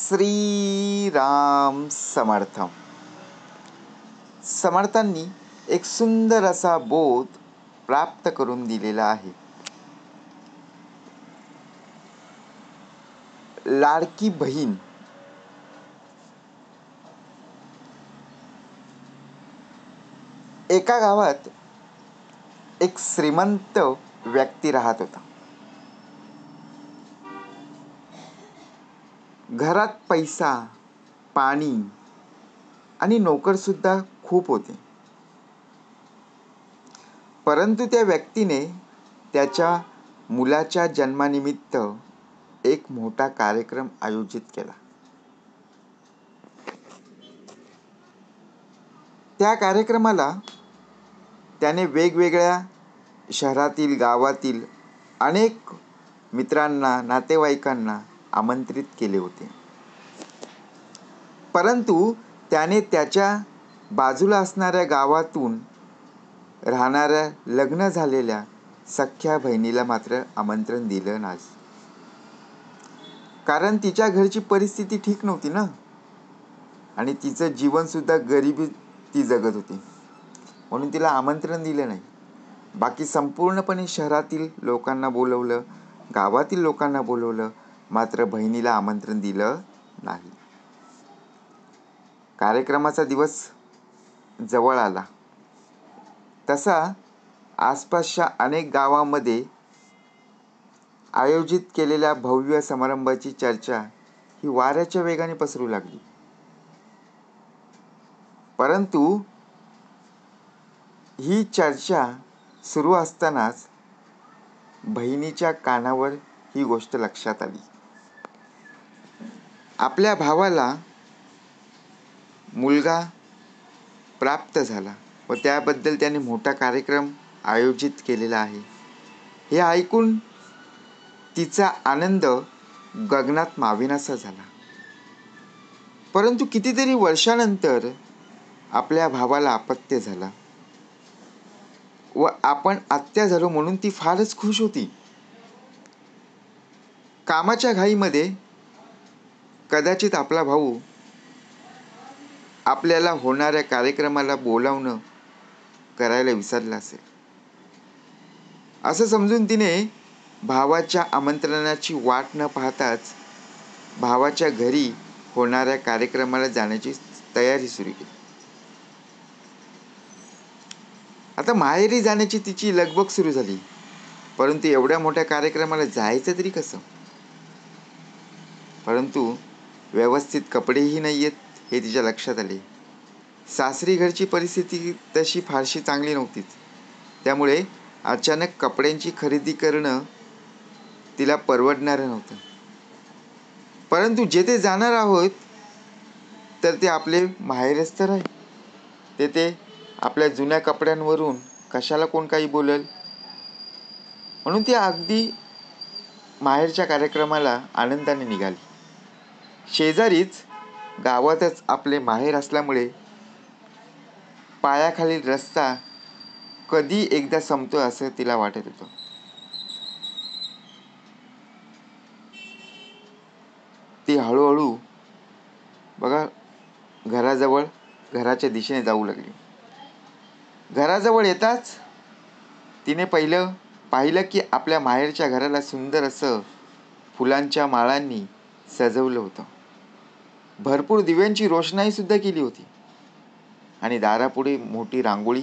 श्रीराम समर्थ. समर्थांनी एक सुंदर असा बोध प्राप्त करून दिलेला आहे. लाडकी बहीण एका गावात एक श्रीमंत व्यक्ती राहत होता. घरात पैसा, पाणी आणि नोकरसुद्धा खूप होते. परंतु त्या व्यक्तीने त्याच्या मुलाच्या जन्मानिमित्त एक मोठा कार्यक्रम आयोजित केला. त्या कार्यक्रमाला त्याने वेगवेगळ्या शहरातील, गावातील अनेक मित्रांना, नातेवाईकांना आमंत्रित केले होते. परंतु त्याने त्याच्या बाजूला असणाऱ्या गावातून राहणाऱ्या लग्न झालेल्या सख्ख्या बहिणीला मात्र आमंत्रण दिलं नाही. कारण तिच्या घरची परिस्थिती ठीक नव्हती ना, आणि तिचं जीवनसुद्धा गरिबीत ती जगत होती, म्हणून तिला आमंत्रण दिलं नाही. बाकी संपूर्णपणे शहरातील लोकांना बोलवलं, गावातील लोकांना बोलवलं, मात्र बहिणीला आमंत्रण दिलं नाही. कार्यक्रमाचा दिवस जवळ आला तसा आसपासच्या अनेक गावांमध्ये आयोजित केलेल्या भव्य समारंभाची चर्चा ही वाऱ्याच्या वेगाने पसरू लागली. परंतु ही चर्चा सुरू असतानाच बहिणीच्या कानावर ही गोष्ट लक्षात आली. आपल्या भावाला मुलगा प्राप्त झाला व त्याबद्दल त्याने मोठा कार्यक्रम आयोजित केलेला आहे. हे ऐकून तिचा आनंद गगनात मावेनासा झाला. परंतु कितीतरी वर्षानंतर आपल्या भावाला अपत्य झाला व आपण आत्या झालो म्हणून ती फारच खुश होती. कामाच्या घाईमध्ये कदाचित आपला भाऊ आपल्याला होणाऱ्या कार्यक्रमाला बोलावणं करायला विसरला असेल. असं समजून तिने भावाच्या आमंत्रणाची वाट न पाहताच भावाच्या घरी होणाऱ्या कार्यक्रमाला जाण्याची तयारी सुरू केली. आता माहेरी जाण्याची तिची लगबग सुरू झाली. परंतु एवढ्या मोठ्या कार्यक्रमाला जायचं तरी कसं? परंतु व्यवस्थित कपडेही नाही आहेत हे तिच्या लक्षात आले. सासरी घरची परिस्थिती तशी फारशी चांगली नव्हतीच, त्यामुळे अचानक कपड्यांची खरेदी करणं तिला परवडणारं नव्हतं. परंतु जेथे जाणार आहोत तर ते आपले माहेरच तर आहे. तेथे आपल्या जुन्या कपड्यांवरून कशाला कोण काही बोलेल, म्हणून ती अगदी माहेरच्या कार्यक्रमाला आनंदाने निघाली. शेजारीच गावातच आपले माहेर असल्यामुळे पायाखालील रस्ता कधी एकदा संपतो असं तिला वाटत होतं. ती हळूहळू घराजवळ घराच्या दिशेने जाऊ लागली. घराजवळ येताच तिने पाहिलं की आपल्या माहेरच्या घराला सुंदर असं फुलांच्या माळांनी सजवलं होतं. भरपूर दिव्यांची रोषणाई सुद्धा केली होती आणि दारापुढे मोठी रांगोळी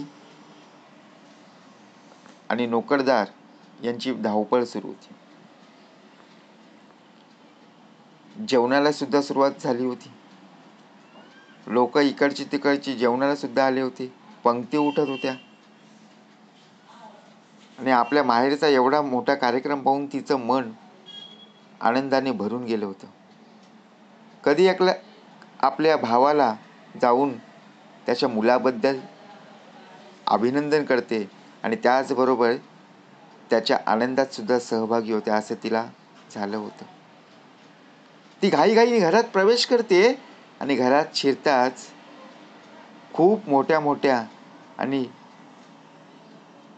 आणि नोकरदार यांची धावपळ सुरू होती. जेवणाला सुद्धा सुरुवात झाली होती. लोक इकडची तिकडची जेवणाला सुद्धा आले होते. पंक्ती उठत होत्या आणि आपल्या माहेरचा एवढा मोठा कार्यक्रम पाहून तिचं मन आनंदाने भरून गेलं होतं. कधी आपल्या भावाला जाऊन त्याच्या मुलाबद्दल अभिनंदन करते आणि त्याचबरोबर त्याच्या आनंदात सुद्धा सहभागी होते असं तिला झालं होतं. ती घाईघाईने घरात प्रवेश करते आणि घरात शिरताच खूप मोठ्या मोठ्या आणि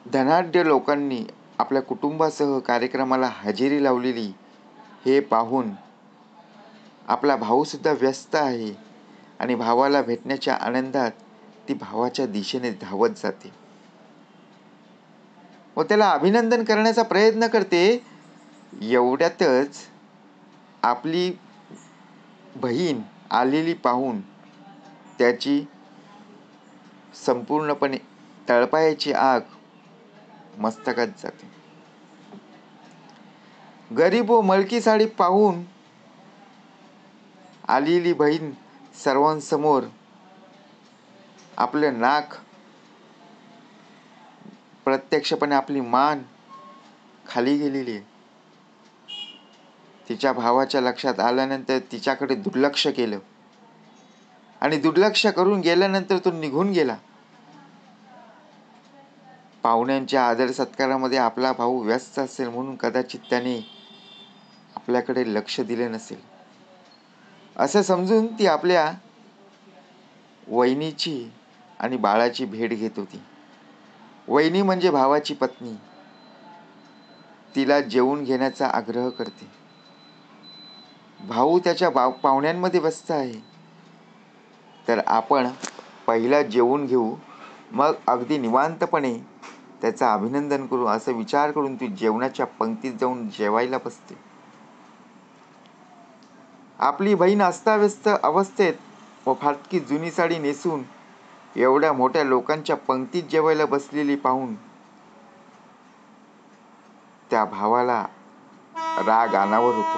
धनाढ्य लोकांनी आपल्या कुटुंबासह कार्यक्रमाला हजेरी लावलेली हे पाहून आपला भाऊसुद्धा व्यस्त आहे आणि भावाला भेटण्याच्या आनंदात ती भावाच्या दिशेने धावत जाते व त्याला अभिनंदन करण्याचा प्रयत्न करते. एवढ्यातच आपली बहीण आलेली पाहून त्याची संपूर्णपणे तळपायाची आग मस्तकात जाते. गरीब व मळकी साडी पाहून आलेली बहीण सर्वांसमोर आपले नाक, प्रत्यक्षपणे आपली मान खाली गेलेली आहे. तिच्या भावाच्या लक्षात आल्यानंतर तिच्याकडे दुर्लक्ष केलं आणि दुर्लक्ष करून गेल्यानंतर तो निघून गेला. पाहुण्यांच्या आदर सत्कारामध्ये आपला भाऊ व्यस्त असेल म्हणून कदाचित त्याने आपल्याकडे लक्ष दिले नसेल असं समजून ती आपल्या वहिनीची आणि बाळाची भेट घेत होती. वहिनी म्हणजे भावाची पत्नी. तिला जेवून घेण्याचा आग्रह करते. भाऊ त्याच्या पाहुण्यांमध्ये व्यस्त आहे, तर आपण पहिला जेवून घेऊ, मग अगदी निवांतपणे त्याचं अभिनंदन करू असं विचार करून ती जेवणाच्या पंक्तीत जाऊन जेवायला बसते. आपली बहीण अस्ताव्यस्त अवस्थेत व फाटकी जुनी साडी नेसून एवढ्या मोठ्या लोकांच्या पंक्तीत जेवायला बसलेली पाहून त्या भावाला राग अनावर होतो.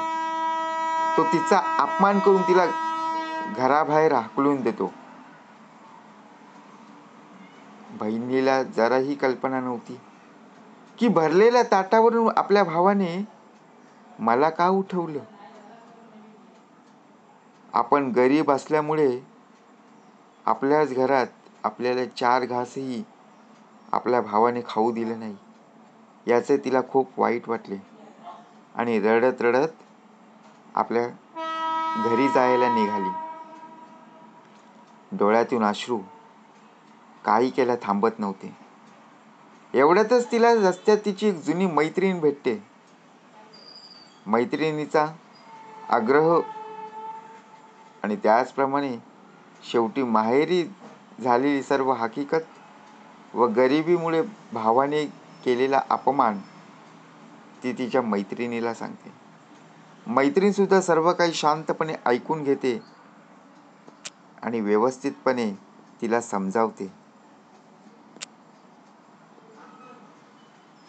तो तिचा अपमान करून तिला घराबाहेर हाकलून देतो. बहिणीला जराही कल्पना नव्हती की भरलेल्या ताटावरून आपल्या भावाने मला का उठवलं. आपण गरीब असल्यामुळे आपल्याच घरात आपल्याला 4 घासही आपल्या भावाने खाऊ दिले नाही, याचे तिला खूप वाईट वाटले आणि रडत रडत आपल्या घरी जायला निघाली. डोळ्यातून अश्रू काही केल्या थांबत नव्हते. एवढ्यातच तिला रस्त्यात तिची एक जुनी मैत्रीण भेटते. मैत्रिणीचा आग्रह आणि त्याचप्रमाणे शेवटी माहेरी झालेली सर्व हकीकत व गरिबीमुळे भावाने केलेला अपमान ती तिच्या मैत्रिणीला सांगते. मैत्रीण सुद्धा सर्व काही शांतपणे ऐकून घेते आणि व्यवस्थितपणे तिला समजावते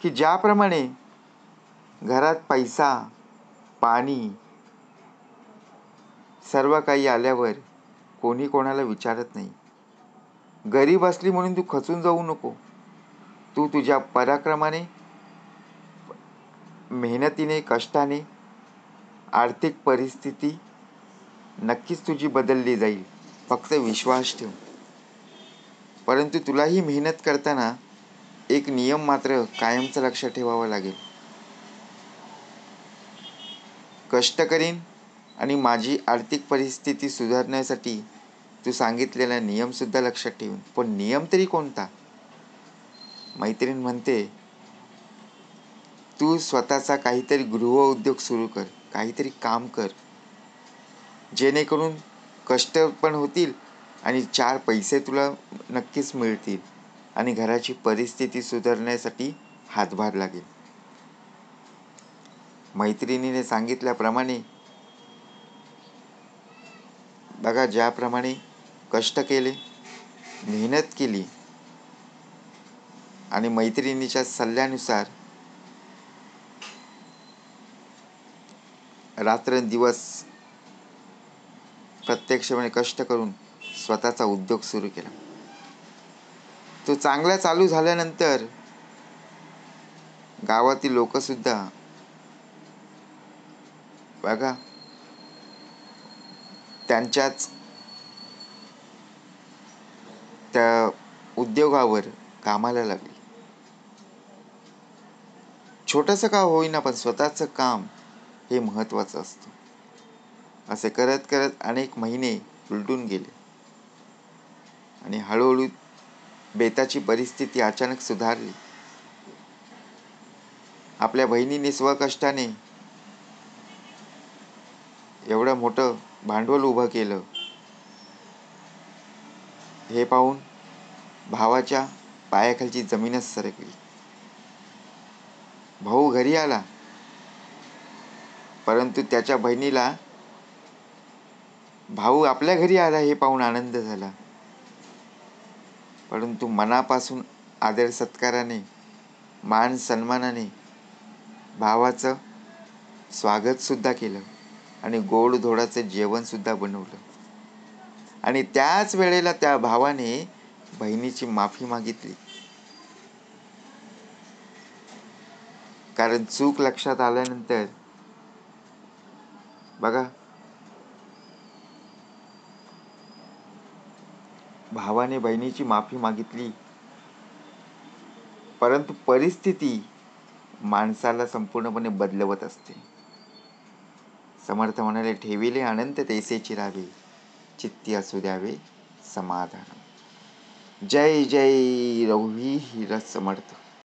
की ज्याप्रमाणे घरात पैसा, पाणी सर्व काही आल्यावर कोणी कोणाला विचारत नाही. गरीब असली म्हणून तू खचून जाऊ नको. तू तुझ्या पराक्रमाने, मेहनतीने, कष्टाने आर्थिक परिस्थिती नक्कीच तुझी बदलली जाईल. फक्त विश्वास ठेव. परंतु तुलाही मेहनत करताना एक नियम मात्र कायमचा लक्षात ठेवावा लागेल. कष्ट करीन आणि माझी आर्थिक परिस्थिती सुधारण्यासाठी तू सांगितलेला नियम सुद्धा लक्षात ठेवून. पण नियम तरी कोणता? मैत्रीण म्हणते, तू स्वतःचा काहीतरी गृहउद्योग सुरू कर, काहीतरी काम कर, जेणेकरून कष्ट पण होतील आणि 4 पैसे तुला नक्कीच मिळतील आणि घराची परिस्थिती सुधारण्यासाठी हातभार लागेल. मैत्रिणीने सांगितल्याप्रमाणे बघा, ज्याप्रमाणे कष्ट केले, मेहनत केली आणि मैत्रिणीच्या सल्ल्यानुसार रात्रंदिवस प्रत्यक्षपणे कष्ट करून स्वतःचा उद्योग सुरू केला. तो चांगला चालू झाल्यानंतर गावातील लोकसुद्धा बघा त्यांच्याच त्या उद्योगावर कामाला लागली. छोटंसं का होईना पण स्वतःचं काम हे महत्त्वाचं असतं. असे करत करत अनेक महिने उलटून गेले आणि हळूहळू बेताची परिस्थिती अचानक सुधारली. आपल्या बहिणीने स्वकष्टाने एवढं मोठं भांडवल उभं केलं. हे पाहून भावाच्या पायाखालची जमीनच सरकली. भाऊ घरी आला, परंतु त्याच्या बहिणीला भाऊ आपल्या घरी आला हे पाहून आनंद झाला. परंतु मनापासून आदर सत्काराने, मान सन्मानाने भावाचं स्वागत सुद्धा केलं आणि गोडधोडाचं जेवण सुद्धा बनवलं. आणि त्याच वेळेला त्या भावाने बहिणीची माफी मागितली. कारण चूक लक्षात आल्यानंतर बघा, भावाने बहिणीची माफी मागितली, परंतु परिस्थिती माणसाला संपूर्णपणे बदलवत असते. समर्थ म्हणाले, ठेविले अनंत तैसेची राहावे, चित्ती असू द्यावे समाधान. जय जय रघुवीर समर्थ.